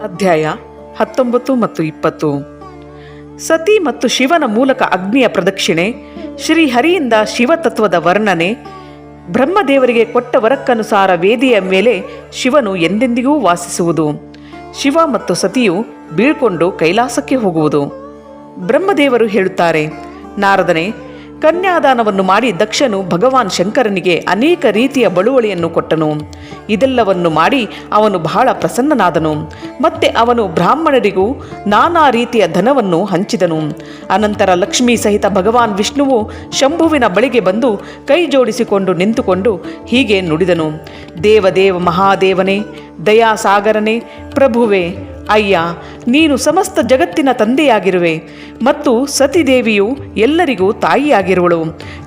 ಅಧ್ಯಾಯ 19 ಮತ್ತು 20. ಸತಿ ಮತ್ತು ಶಿವನ ಮೂಲಕ ಅಗ್ನಿಯ ಪ್ರದಕ್ಷಿಣೆ, ಶ್ರೀಹರಿಯಿಂದ ಶಿವತತ್ವದ ವರ್ಣನೆ, ಬ್ರಹ್ಮದೇವರಿಗೆ ಕೊಟ್ಟ ವರಕ್ಕನುಸಾರ ವೇದಿಯ ಮೇಲೆ ಶಿವನು ಎಂದೆಂದಿಗೂ ವಾಸಿಸುವುದು, ಶಿವ ಮತ್ತು ಸತಿಯು ಬೀಳ್ಕೊಂಡು ಕೈಲಾಸಕ್ಕೆ ಹೋಗುವುದು. ಬ್ರಹ್ಮದೇವರು ಹೇಳುತ್ತಾರೆ, ನಾರದನೇ, ಕನ್ಯಾದಾನವನ್ನು ಮಾಡಿ ದಕ್ಷನು ಭಗವಾನ್ ಶಂಕರನಿಗೆ ಅನೇಕ ರೀತಿಯ ಬಳುವಳಿಯನ್ನು ಕೊಟ್ಟನು. ಇದೆಲ್ಲವನ್ನು ಮಾಡಿ ಅವನು ಬಹಳ ಪ್ರಸನ್ನನಾದನು. ಮತ್ತೆ ಅವನು ಬ್ರಾಹ್ಮಣರಿಗೂ ನಾನಾ ರೀತಿಯ ಧನವನ್ನು ಹಂಚಿದನು. ಅನಂತರ ಲಕ್ಷ್ಮೀ ಸಹಿತ ಭಗವಾನ್ ವಿಷ್ಣುವು ಶಂಭುವಿನ ಬಳಿಗೆ ಬಂದು ಕೈ ಜೋಡಿಸಿಕೊಂಡು ನಿಂತುಕೊಂಡು ಹೀಗೆ ನುಡಿದನು. ದೇವದೇವ ಮಹಾದೇವನೇ, ದಯಾಸಾಗರನೇ, ಪ್ರಭುವೇ, ಅಯ್ಯ, ನೀನು ಸಮಸ್ತ ಜಗತ್ತಿನ ತಂದೆಯಾಗಿರುವೆ ಮತ್ತು ಸತಿದೇವಿಯು ಎಲ್ಲರಿಗೂ ತಾಯಿಯಾಗಿರುವಳು.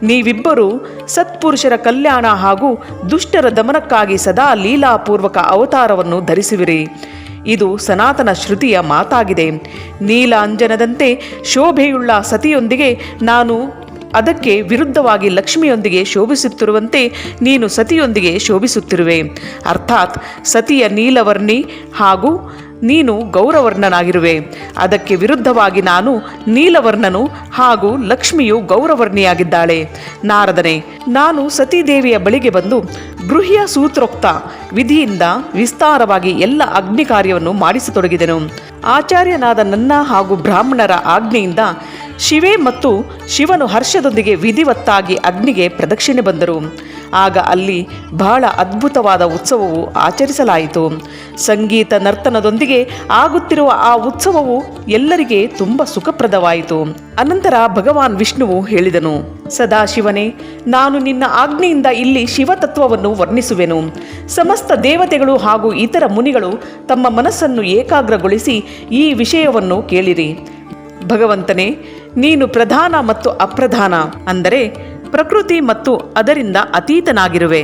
ನೀವಿಬ್ಬರೂ ಸತ್ಪುರುಷರ ಕಲ್ಯಾಣ ಹಾಗೂ ದುಷ್ಟರ ದಮನಕ್ಕಾಗಿ ಸದಾ ಲೀಲಾಪೂರ್ವಕ ಅವತಾರವನ್ನು ಧರಿಸುವಿರಿ. ಇದು ಸನಾತನ ಶ್ರುತಿಯ ಮಾತಾಗಿದೆ. ನೀಲ ಅಂಜನದಂತೆ ಶೋಭೆಯುಳ್ಳ ಸತಿಯೊಂದಿಗೆ ನಾನು, ಅದಕ್ಕೆ ವಿರುದ್ಧವಾಗಿ ಲಕ್ಷ್ಮಿಯೊಂದಿಗೆ ಶೋಭಿಸುತ್ತಿರುವಂತೆ ನೀನು ಸತಿಯೊಂದಿಗೆ ಶೋಭಿಸುತ್ತಿರುವೆ. ಅರ್ಥಾತ್ ಸತಿಯ ನೀಲವರ್ಣಿ ಹಾಗೂ ನೀನು ಗೌರವರ್ಣನಾಗಿರುವೆ. ಅದಕ್ಕೆ ವಿರುದ್ಧವಾಗಿ ನಾನು ನೀಲವರ್ಣನು ಹಾಗೂ ಲಕ್ಷ್ಮಿಯು ಗೌರವರ್ಣಿಯಾಗಿದ್ದಾಳೆ. ನಾರದನೇ, ನಾನು ಸತೀದೇವಿಯ ಬಳಿಗೆ ಬಂದು ಬೃಹ್ಯ ಸೂತ್ರೋಕ್ತ ವಿಧಿಯಿಂದ ವಿಸ್ತಾರವಾಗಿ ಎಲ್ಲ ಅಗ್ನಿ ಕಾರ್ಯವನ್ನು ಮಾಡಿಸತೊಡಗಿದೆನು. ಆಚಾರ್ಯನಾದ ನನ್ನ ಹಾಗೂ ಬ್ರಾಹ್ಮಣರ ಆಜ್ಞೆಯಿಂದ ಶಿವೆ ಮತ್ತು ಶಿವನು ಹರ್ಷದೊಂದಿಗೆ ವಿಧಿವತ್ತಾಗಿ ಅಗ್ನಿಗೆ ಪ್ರದಕ್ಷಿಣೆ ಬಂದರು. ಆಗ ಅಲ್ಲಿ ಬಹಳ ಅದ್ಭುತವಾದ ಉತ್ಸವವು ಆಚರಿಸಲಾಯಿತು. ಸಂಗೀತ ನರ್ತನದೊಂದಿಗೆ ಆಗುತ್ತಿರುವ ಆ ಉತ್ಸವವು ಎಲ್ಲರಿಗೆ ತುಂಬ ಸುಖಪ್ರದವಾಯಿತು. ಅನಂತರ ಭಗವಾನ್ ವಿಷ್ಣುವು ಹೇಳಿದನು, ಸದಾಶಿವನೇ, ನಾನು ನಿನ್ನ ಆಜ್ಞೆಯಿಂದ ಇಲ್ಲಿ ಶಿವತತ್ವವನ್ನು ವರ್ಣಿಸುವೆನು. ಸಮಸ್ತ ದೇವತೆಗಳು ಹಾಗೂ ಇತರ ಮುನಿಗಳು ತಮ್ಮ ಮನಸ್ಸನ್ನು ಏಕಾಗ್ರಗೊಳಿಸಿ ಈ ವಿಷಯವನ್ನು ಕೇಳಿರಿ. ಭಗವಂತನೇ, ನೀನು ಪ್ರಧಾನ ಮತ್ತು ಅಪ್ರಧಾನ, ಅಂದರೆ ಪ್ರಕೃತಿ ಮತ್ತು ಅದರಿಂದ ಅತೀತನಾಗಿರುವೆ.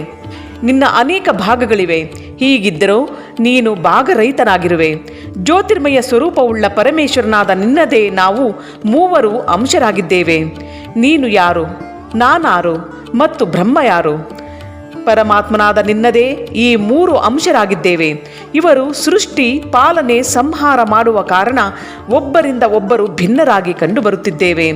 ನಿನ್ನ ಅನೇಕ ಭಾಗಗಳಿವೆ. ಹೀಗಿದ್ದರೂ ನೀನು ಭಾಗರಹಿತನಾಗಿರುವೆ. ಜ್ಯೋತಿರ್ಮಯ ಸ್ವರೂಪವುಳ್ಳ ಪರಮೇಶ್ವರನಾದ ನಿನ್ನದೇ ನಾವು ಮೂವರು ಅಂಶರಾಗಿದ್ದೇವೆ. ನೀನು ಯಾರು, ನಾನಾರು ಮತ್ತು ಬ್ರಹ್ಮ ಯಾರು? ಪರಮಾತ್ಮನಾದ ನಿನ್ನದೇ ಈ ಮೂರು ಅಂಶರಾಗಿದ್ದೇವೆ. ಇವರು ಸೃಷ್ಟಿ, ಪಾಲನೆ, ಸಂಹಾರ ಮಾಡುವ ಕಾರಣ ಒಬ್ಬರಿಂದ ಒಬ್ಬರು ಭಿನ್ನರಾಗಿ ಕಂಡುಬರುತ್ತಿದ್ದೇವೆ.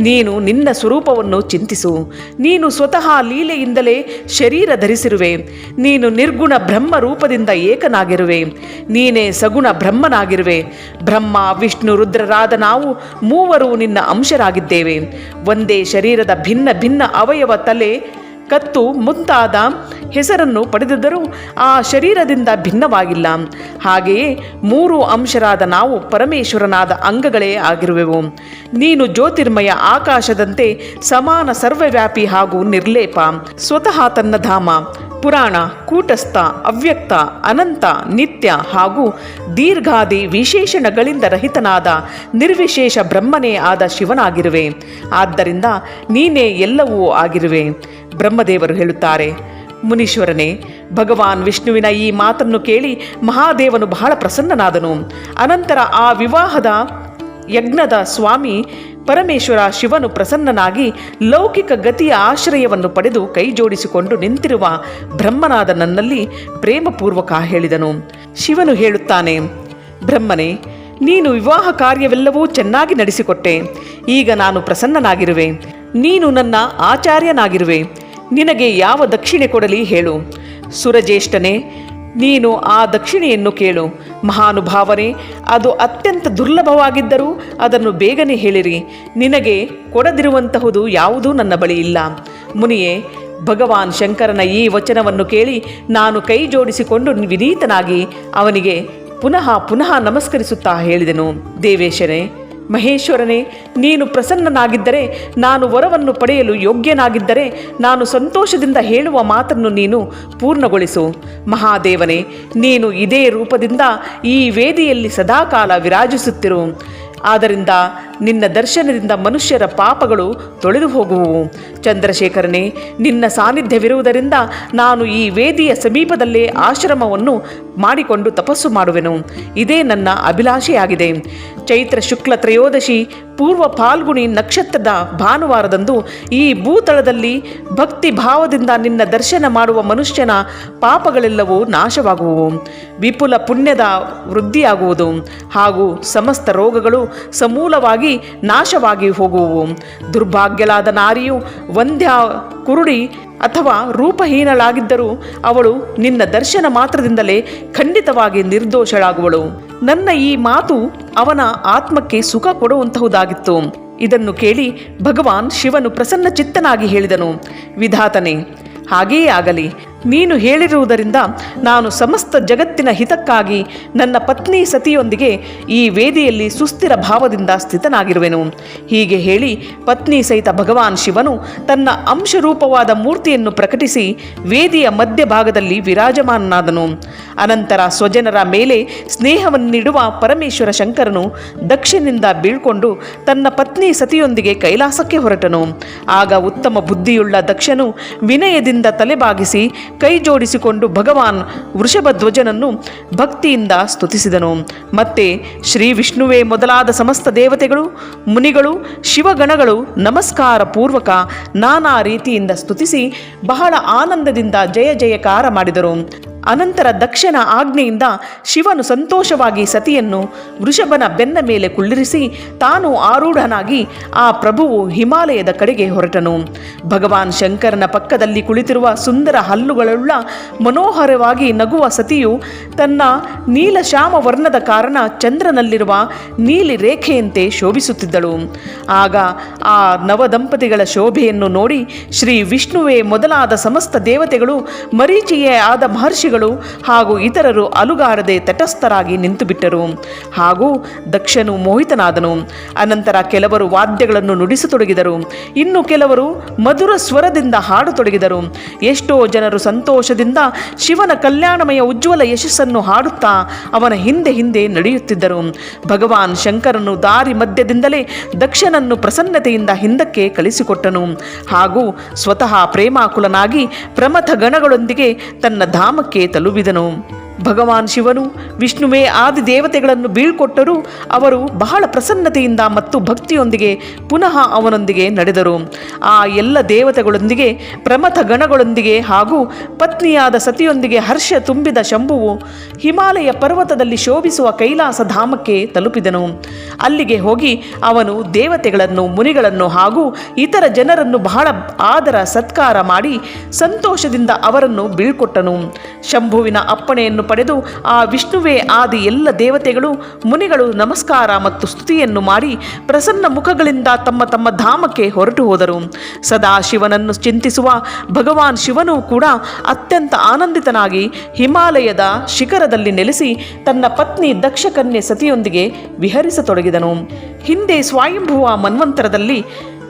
ನೀನು ನಿನ್ನ ಸ್ವರೂಪವನ್ನು ಚಿಂತಿಸು. ನೀನು ಸ್ವತಃ ಲೀಲೆಯಿಂದಲೇ ಶರೀರ ಧರಿಸಿರುವೆ. ನೀನು ನಿರ್ಗುಣ ಬ್ರಹ್ಮ ರೂಪದಿಂದ ಏಕನಾಗಿರುವೆ. ನೀನೇ ಸಗುಣ ಬ್ರಹ್ಮನಾಗಿರುವೆ. ಬ್ರಹ್ಮ, ವಿಷ್ಣು, ರುದ್ರರಾದ ನಾವು ಮೂವರು ನಿನ್ನ ಅಂಶರಾಗಿದ್ದೇವೆ. ಒಂದೇ ಶರೀರದ ಭಿನ್ನ ಭಿನ್ನ ಅವಯವ, ತಲೆ, ಕತ್ತು ಮುಂತಾದ ಹೆಸರನ್ನು ಪಡೆದಿದ್ದರೂ ಆ ಶರೀರದಿಂದ ಭಿನ್ನವಾಗಿಲ್ಲ. ಹಾಗೆಯೇ ಮೂರು ಅಂಶರಾದ ನಾವು ಪರಮೇಶ್ವರನಾದ ಅಂಗಗಳೇ ಆಗಿರುವೆವು. ನೀನು ಜ್ಯೋತಿರ್ಮಯ ಆಕಾಶದಂತೆ ಸಮಾನ ಸರ್ವವ್ಯಾಪಿ ಹಾಗೂ ನಿರ್ಲೇಪ. ಸ್ವತಃ ತನ್ನ ಧಾಮ, ಪುರಾಣ, ಕೂಟಸ್ಥ, ಅವ್ಯಕ್ತ, ಅನಂತ, ನಿತ್ಯ ಹಾಗೂ ದೀರ್ಘಾದಿ ವಿಶೇಷಣಗಳಿಂದ ರಹಿತನಾದ ನಿರ್ವಿಶೇಷ ಬ್ರಹ್ಮನೇ ಆದ ಶಿವನಾಗಿರುವೆ. ಆದ್ದರಿಂದ ನೀನೇ ಎಲ್ಲವೂ ಆಗಿರುವೆ. ಬ್ರಹ್ಮದೇವರು ಹೇಳುತ್ತಾರೆ, ಮುನೀಶ್ವರನೇ, ಭಗವಾನ್ ವಿಷ್ಣುವಿನ ಈ ಮಾತನ್ನು ಕೇಳಿ ಮಹಾದೇವನು ಬಹಳ ಪ್ರಸನ್ನನಾದನು. ಅನಂತರ ಆ ವಿವಾಹದ ಯಜ್ಞದ ಸ್ವಾಮಿ ಪರಮೇಶ್ವರ ಶಿವನು ಪ್ರಸನ್ನನಾಗಿ ಲೌಕಿಕ ಗತಿಯ ಆಶ್ರಯವನ್ನು ಪಡೆದು ಕೈ ಜೋಡಿಸಿಕೊಂಡು ನಿಂತಿರುವ ಬ್ರಹ್ಮನಾದ ನನ್ನಲ್ಲಿ ಪ್ರೇಮಪೂರ್ವಕ ಹೇಳಿದನು. ಶಿವನು ಹೇಳುತ್ತಾನೆ, ಬ್ರಹ್ಮನೇ, ನೀನು ವಿವಾಹ ಕಾರ್ಯವೆಲ್ಲವೂ ಚೆನ್ನಾಗಿ ನಡೆಸಿಕೊಟ್ಟೆ. ಈಗ ನಾನು ಪ್ರಸನ್ನನಾಗಿರುವೆ. ನೀನು ನನ್ನ ಆಚಾರ್ಯನಾಗಿರುವೆ. ನಿನಗೆ ಯಾವ ದಕ್ಷಿಣೆ ಕೊಡಲಿ ಹೇಳು. ಸುರಜ್ಯೇಷ್ಠನೇ, ನೀನು ಆ ದಕ್ಷಿಣೆಯನ್ನು ಕೇಳು. ಮಹಾನುಭಾವನೇ, ಅದು ಅತ್ಯಂತ ದುರ್ಲಭವಾಗಿದ್ದರೂ ಅದನ್ನು ಬೇಗನೆ ಹೇಳಿರಿ. ನಿನಗೆ ಕೊಡದಿರುವಂತಹುದು ಯಾವುದೂ ನನ್ನ ಬಳಿ ಇಲ್ಲ. ಮುನಿಯೇ, ಭಗವಾನ್ ಶಂಕರನ ಈ ವಚನವನ್ನು ಕೇಳಿ ನಾನು ಕೈ ಜೋಡಿಸಿಕೊಂಡು ವಿನೀತನಾಗಿ ಅವನಿಗೆ ಪುನಃ ಪುನಃ ನಮಸ್ಕರಿಸುತ್ತಾ ಹೇಳಿದೆನು, ದೇವೇಶನೇ, ಮಹೇಶ್ವರನೇ, ನೀನು ಪ್ರಸನ್ನನಾಗಿದ್ದರೆ, ನಾನು ವರವನ್ನು ಪಡೆಯಲು ಯೋಗ್ಯನಾಗಿದ್ದರೆ ನಾನು ಸಂತೋಷದಿಂದ ಹೇಳುವ ಮಾತನ್ನು ನೀನು ಪೂರ್ಣಗೊಳಿಸು. ಮಹಾದೇವನೇ, ನೀನು ಇದೇ ರೂಪದಿಂದ ಈ ವೇದಿಯಲ್ಲಿ ಸದಾಕಾಲ ವಿರಾಜಿಸುತ್ತಿರು. ಆದ್ದರಿಂದ ನಿನ್ನ ದರ್ಶನದಿಂದ ಮನುಷ್ಯರ ಪಾಪಗಳು ತೊಳೆದು ಹೋಗುವವು. ಚಂದ್ರಶೇಖರನೇ, ನಿನ್ನ ಸಾನ್ನಿಧ್ಯವಿರುವುದರಿಂದ ನಾನು ಈ ವೇದಿಯ ಸಮೀಪದಲ್ಲೇ ಆಶ್ರಮವನ್ನು ಮಾಡಿಕೊಂಡು ತಪಸ್ಸು ಮಾಡುವೆನು. ಇದೇ ನನ್ನ ಅಭಿಲಾಷೆಯಾಗಿದೆ. ಚೈತ್ರ ಶುಕ್ಲ ತ್ರಯೋದಶಿ ಪೂರ್ವ ಫಾಲ್ಗುಣಿ ನಕ್ಷತ್ರದ ಭಾನುವಾರದಂದು ಈ ಭೂತಳದಲ್ಲಿ ಭಕ್ತಿ ಭಾವದಿಂದ ನಿನ್ನ ದರ್ಶನ ಮಾಡುವ ಮನುಷ್ಯನ ಪಾಪಗಳೆಲ್ಲವೂ ನಾಶವಾಗುವವು, ವಿಪುಲ ಪುಣ್ಯದ ವೃದ್ಧಿಯಾಗುವುದು ಹಾಗೂ ಸಮಸ್ತ ರೋಗಗಳು ಸಮೂಲವಾಗಿ ನಾಶವಾಗಿ ಹೋಗುವವು. ದುರ್ಭಾಗ್ಯಳಾದ ನಾರಿಯು ವಂದ್ಯ, ಕುರುಡಿ ಅಥವಾ ರೂಪಹೀನಳಾಗಿದ್ದರೂ ಅವಳು ನಿನ್ನ ದರ್ಶನ ಮಾತ್ರದಿಂದಲೇ ಖಂಡಿತವಾಗಿ ನಿರ್ದೋಷಳಾಗುವಳು. ನನ್ನ ಈ ಮಾತು ಅವನ ಆತ್ಮಕ್ಕೆ ಸುಖ ಕೊಡುವಂತಹುದಾಗಿತ್ತು. ಇದನ್ನು ಕೇಳಿ ಭಗವಾನ್ ಶಿವನು ಪ್ರಸನ್ನ ಚಿತ್ತನಾಗಿ ಹೇಳಿದನು, ವಿಧಾತನೇ, ಹಾಗೆಯೇ ಆಗಲಿ. ನೀನು ಹೇಳಿರುವುದರಿಂದ ನಾನು ಸಮಸ್ತ ಜಗತ್ತಿನ ಹಿತಕ್ಕಾಗಿ ನನ್ನ ಪತ್ನಿ ಸತಿಯೊಂದಿಗೆ ಈ ವೇದಿಯಲ್ಲಿ ಸುಸ್ಥಿರ ಭಾವದಿಂದ ಸ್ಥಿತನಾಗಿರುವೆನು. ಹೀಗೆ ಹೇಳಿ ಪತ್ನಿ ಸಹಿತ ಭಗವಾನ್ ಶಿವನು ತನ್ನ ಅಂಶರೂಪವಾದ ಮೂರ್ತಿಯನ್ನು ಪ್ರಕಟಿಸಿ ವೇದಿಯ ಮಧ್ಯಭಾಗದಲ್ಲಿ ವಿರಾಜಮಾನನಾದನು. ಅನಂತರ ಸ್ವಜನರ ಮೇಲೆ ಸ್ನೇಹವನ್ನಿಡುವ ಪರಮೇಶ್ವರ ಶಂಕರನು ದಕ್ಷನಿಂದ ಬೀಳ್ಕೊಂಡು ತನ್ನ ಪತ್ನಿ ಸತಿಯೊಂದಿಗೆ ಕೈಲಾಸಕ್ಕೆ ಹೊರಟನು. ಆಗ ಉತ್ತಮ ಬುದ್ಧಿಯುಳ್ಳ ದಕ್ಷನು ವಿನಯದಿಂದ ತಲೆಬಾಗಿಸಿ ಕೈ ಜೋಡಿಸಿಕೊಂಡು ಭಗವಾನ್ ವೃಷಭಧ್ವಜನನ್ನು ಭಕ್ತಿಯಿಂದ ಸ್ತುತಿಸಿದನು. ಮತ್ತೆ ಶ್ರೀ ವಿಷ್ಣುವೇ ಮೊದಲಾದ ಸಮಸ್ತ ದೇವತೆಗಳು, ಮುನಿಗಳು, ಶಿವಗಣಗಳು ನಮಸ್ಕಾರ ಪೂರ್ವಕ ನಾನಾ ರೀತಿಯಿಂದ ಸ್ತುತಿಸಿ ಬಹಳ ಆನಂದದಿಂದ ಜಯ ಜಯಕಾರ ಮಾಡಿದರು. ಅನಂತರ ದಕ್ಷನ ಆಜ್ಞೆಯಿಂದ ಶಿವನು ಸಂತೋಷವಾಗಿ ಸತಿಯನ್ನು ವೃಷಭನ ಬೆನ್ನ ಮೇಲೆ ಕುಳ್ಳಿರಿಸಿ ತಾನು ಆರೂಢನಾಗಿ ಆ ಪ್ರಭುವು ಹಿಮಾಲಯದ ಕಡೆಗೆ ಹೊರಟನು. ಭಗವಾನ್ ಶಂಕರನ ಪಕ್ಕದಲ್ಲಿ ಕುಳಿತಿರುವ ಸುಂದರ ಹಲ್ಲುಗಳುಳ್ಳ ಮನೋಹರವಾಗಿ ನಗುವ ಸತಿಯು ತನ್ನ ನೀಲಶ್ಯಾಮ ವರ್ಣದ ಕಾರಣ ಚಂದ್ರನಲ್ಲಿರುವ ನೀಲಿ ರೇಖೆಯಂತೆ ಶೋಭಿಸುತ್ತಿದ್ದಳು. ಆಗ ಆ ನವದಂಪತಿಗಳ ಶೋಭೆಯನ್ನು ನೋಡಿ ಶ್ರೀ ವಿಷ್ಣುವೇ ಮೊದಲಾದ ಸಮಸ್ತ ದೇವತೆಗಳು, ಮರೀಚಿಯೇ ಆದ ಮಹರ್ಷಿ ಹಾಗೂ ಇತರರು ಅಲುಗಾಡದೆ ತಟಸ್ಥರಾಗಿ ನಿಂತುಬಿಟ್ಟರು. ಹಾಗೂ ದಕ್ಷನು ಮೋಹಿತನಾದನು. ಅನಂತರ ಕೆಲವರು ವಾದ್ಯಗಳನ್ನು ನುಡಿಸತೊಡಗಿದರು. ಇನ್ನು ಕೆಲವರು ಮಧುರ ಸ್ವರದಿಂದ ಹಾಡತೊಡಗಿದರು. ಎಷ್ಟೋ ಜನರು ಸಂತೋಷದಿಂದ ಶಿವನ ಕಲ್ಯಾಣಮಯ ಉಜ್ವಲ ಯಶಸ್ಸನ್ನು ಹಾಡುತ್ತಾ ಅವನ ಹಿಂದೆ ಹಿಂದೆ ನಡೆಯುತ್ತಿದ್ದರು. ಭಗವಾನ್ ಶಂಕರನು ದಾರಿ ಮಧ್ಯದಿಂದಲೇ ದಕ್ಷನನ್ನು ಪ್ರಸನ್ನತೆಯಿಂದ ಹಿಂದಕ್ಕೆ ಕಳಿಸಿಕೊಟ್ಟನು. ಹಾಗೂ ಸ್ವತಃ ಪ್ರೇಮಾಕುಲನಾಗಿ ಪ್ರಮಥ ಗಣಗಳೊಂದಿಗೆ ತನ್ನ ಧಾಮಕ್ಕೆ ತಲುಪಿದನು. ಭಗವಾನ್ ಶಿವನು ವಿಷ್ಣುವೇ ಆದಿ ದೇವತೆಗಳನ್ನು ಬೀಳ್ಕೊಟ್ಟರೂ ಅವರು ಬಹಳ ಪ್ರಸನ್ನತೆಯಿಂದ ಮತ್ತು ಭಕ್ತಿಯೊಂದಿಗೆ ಪುನಃ ಅವನೊಂದಿಗೆ ನಡೆದರು. ಆ ಎಲ್ಲ ದೇವತೆಗಳೊಂದಿಗೆ, ಪ್ರಮಥ ಗಣಗಳೊಂದಿಗೆ ಹಾಗೂ ಪತ್ನಿಯಾದ ಸತಿಯೊಂದಿಗೆ ಹರ್ಷ ತುಂಬಿದ ಶಂಭುವು ಹಿಮಾಲಯ ಪರ್ವತದಲ್ಲಿ ಶೋಭಿಸುವ ಕೈಲಾಸ ಧಾಮಕ್ಕೆ ತಲುಪಿದನು. ಅಲ್ಲಿಗೆ ಹೋಗಿ ಅವನು ದೇವತೆಗಳನ್ನು, ಮುನಿಗಳನ್ನು ಹಾಗೂ ಇತರ ಜನರನ್ನು ಬಹಳ ಆದರ ಸತ್ಕಾರ ಮಾಡಿ ಸಂತೋಷದಿಂದ ಅವರನ್ನು ಬೀಳ್ಕೊಟ್ಟನು. ಶಂಭುವಿನ ಅಪ್ಪಣೆಯನ್ನು ಪಡೆದು ಆ ವಿಷ್ಣುವೇ ಆದಿ ಎಲ್ಲ ದೇವತೆಗಳು, ಮುನಿಗಳು ನಮಸ್ಕಾರ ಮತ್ತು ಸ್ತುತಿಯನ್ನು ಮಾಡಿ ಪ್ರಸನ್ನ ಮುಖಗಳಿಂದ ತಮ್ಮ ತಮ್ಮ ಧಾಮಕ್ಕೆ ಹೊರಟು ಹೋದರು. ಸದಾ ಶಿವನನ್ನು ಚಿಂತಿಸುವ ಭಗವಾನ್ ಶಿವನೂ ಕೂಡ ಅತ್ಯಂತ ಆನಂದಿತನಾಗಿ ಹಿಮಾಲಯದ ಶಿಖರದಲ್ಲಿ ನೆಲೆಸಿ ತನ್ನ ಪತ್ನಿ ದಕ್ಷಕನ್ಯೆ ಸತಿಯೊಂದಿಗೆ ವಿಹರಿಸತೊಡಗಿದನು. ಹಿಂದೆ ಸ್ವಯಂಭುವ ಮನ್ವಂತರದಲ್ಲಿ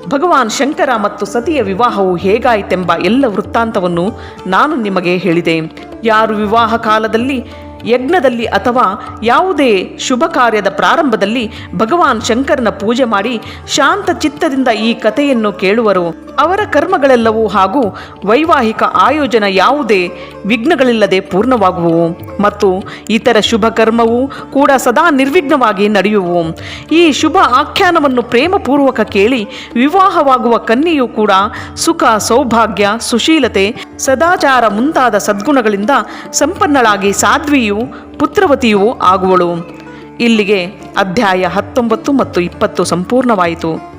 ಭಗವಾನ್ ಶಂಕರ ಮತ್ತು ಸತಿಯ ವಿವಾಹವು ಹೇಗಾಯಿತೆಂಬ ಎಲ್ಲ ವೃತ್ತಾಂತವನ್ನು ನಾನು ನಿಮಗೆ ಹೇಳಿದೆ. ಯಾರು ವಿವಾಹ ಕಾಲದಲ್ಲಿ, ಯಜ್ಞದಲ್ಲಿ ಅಥವಾ ಯಾವುದೇ ಶುಭ ಕಾರ್ಯದ ಪ್ರಾರಂಭದಲ್ಲಿ ಭಗವಾನ್ ಶಂಕರನ ಪೂಜೆ ಮಾಡಿ ಶಾಂತ ಚಿತ್ತದಿಂದ ಈ ಕಥೆಯನ್ನು ಕೇಳುವರು, ಅವರ ಕರ್ಮಗಳೆಲ್ಲವೂ ಹಾಗೂ ವೈವಾಹಿಕ ಆಯೋಜನ ಯಾವುದೇ ವಿಘ್ನಗಳಿಲ್ಲದೆ ಪೂರ್ಣವಾಗುವವು ಮತ್ತು ಇತರ ಶುಭ ಕರ್ಮವೂ ಕೂಡ ಸದಾ ನಿರ್ವಿಘ್ನವಾಗಿ ನಡೆಯುವು. ಈ ಶುಭ ಆಖ್ಯಾನವನ್ನು ಪ್ರೇಮಪೂರ್ವಕ ಕೇಳಿ ವಿವಾಹವಾಗುವ ಕನ್ಯೆಯೂ ಕೂಡ ಸುಖ, ಸೌಭಾಗ್ಯ, ಸುಶೀಲತೆ, ಸದಾಚಾರ ಮುಂತಾದ ಸದ್ಗುಣಗಳಿಂದ ಸಂಪನ್ನಳಾಗಿ ಸಾಧ್ವಿಯೂ ಪುತ್ರವತಿಯೂ ಆಗುವಳು. ಇಲ್ಲಿಗೆ ಅಧ್ಯಾಯ 19 ಮತ್ತು 20 ಸಂಪೂರ್ಣವಾಯಿತು.